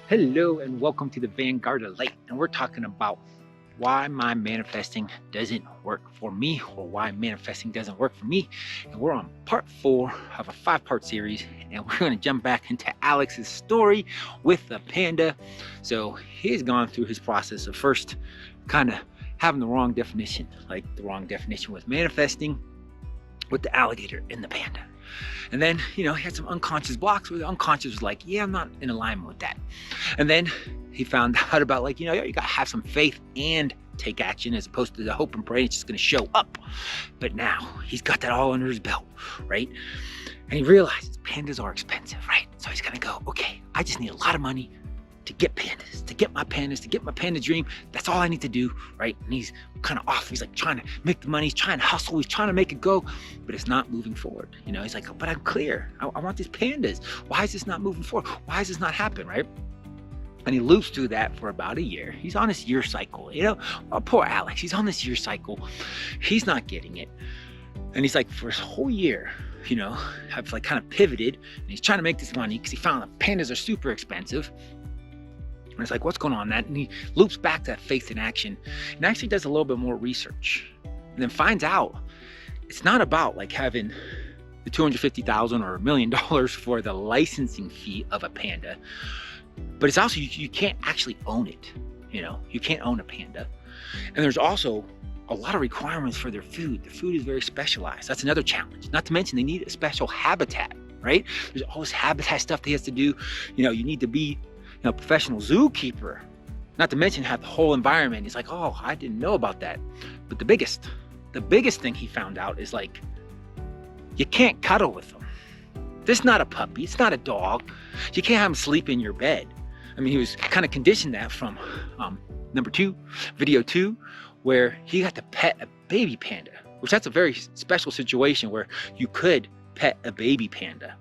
Hello and welcome to the Vanguard Light, and we're talking about why my manifesting doesn't work for me, or why manifesting doesn't work for me. And we're on part 4 of a 5-part series, and we're going to jump back into Alex's story with the panda. So he's gone through his process of first kind of having the wrong definition, like the wrong definition with manifesting, with the alligator and the panda. And then, he had some unconscious blocks where the unconscious was like, yeah, I'm not in alignment with that. And then he found out about like, you got to have some faith and take action, as opposed to the hope and pray it's just going to show up. But now he's got that all under his belt, right? And he realizes pandas are expensive, right? So he's going to go, okay, I just need a lot of money to get pandas, to get my panda dream. That's all I need to do, right? And he's kind of off. He's like trying to make the money. He's trying to hustle. He's trying to make it go, but it's not moving forward. He's like, but I'm clear. I want these pandas. Why is this not moving forward? Why is this not happening, right? And he loops through that for about a year. He's on this year cycle, Oh, poor Alex. He's on this year cycle. He's not getting it. And he's like, for his whole year, have like kind of pivoted, and he's trying to make this money because he found that pandas are super expensive. And it's like, what's going on? And he loops back to that faith in action and actually does a little bit more research, and then finds out it's not about like having the $250,000 or $1 million for the licensing fee of a panda, but it's also you can't actually own it. You can't own a panda. And there's also a lot of requirements for their food. The food is very specialized. That's another challenge. Not to mention they need a special habitat, right? There's all this habitat stuff they have to do. You need to be professional zookeeper, not to mention have the whole environment. He's like, oh, I didn't know about that. But the biggest thing he found out is like, you can't cuddle with them. This is not a puppy. It's not a dog. You can't have him sleep in your bed. I mean, he was kind of conditioned that from video 2, where he got to pet a baby panda, which that's a very special situation where you could pet a baby panda.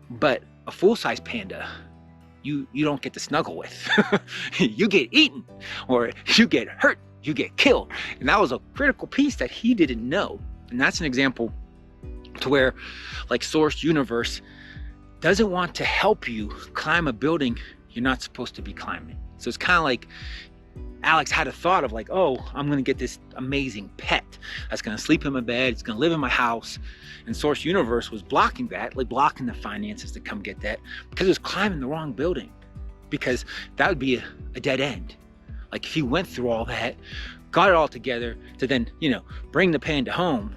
But a full-size panda, you don't get to snuggle with. You get eaten, or you get hurt, you get killed. And that was a critical piece that he didn't know. And that's an example to where like Source Universe doesn't want to help you climb a building you're not supposed to be climbing. So it's kind of like Alex had a thought of like, oh, I'm going to get this amazing pet that's going to sleep in my bed. It's going to live in my house. And Source Universe was blocking that, like blocking the finances to come get that, because it was climbing the wrong building, because that would be a dead end. Like if he went through all that, got it all together to then, bring the panda home,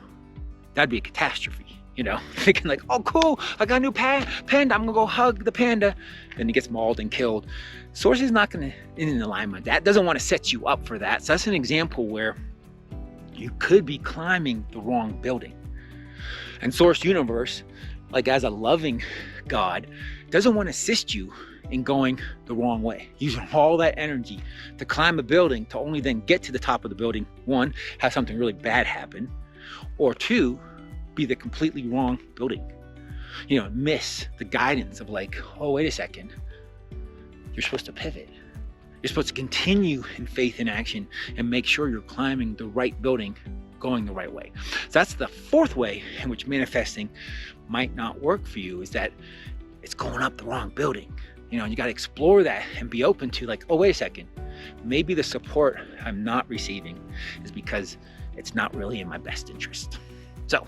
that'd be a catastrophe. Thinking like, oh, cool, I got a new panda, I'm going to go hug the panda. Then he gets mauled and killed. Source is not going to in alignment. That doesn't want to set you up for that. So that's an example where you could be climbing the wrong building. And Source Universe, like as a loving God, doesn't want to assist you in going the wrong way, using all that energy to climb a building to only then get to the top of the building, 1, have something really bad happen, or 2, be the completely wrong building. Miss the guidance of like, oh, wait a second, you're supposed to pivot. You're supposed to continue in faith and action and make sure you're climbing the right building, going the right way. So that's the 4th way in which manifesting might not work for you, is that it's going up the wrong building. You got to explore that and be open to like, oh, wait a second, maybe the support I'm not receiving is because it's not really in my best interest. So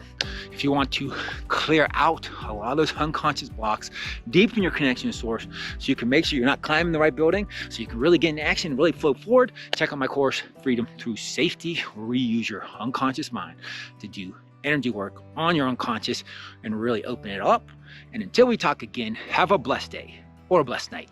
if you want to clear out a lot of those unconscious blocks, deepen your connection to Source, so you can make sure you're not climbing the right building, so you can really get into action and really flow forward, check out my course, Freedom Through Safety, where we use your unconscious mind to do energy work on your unconscious and really open it up. And until we talk again, have a blessed day or a blessed night.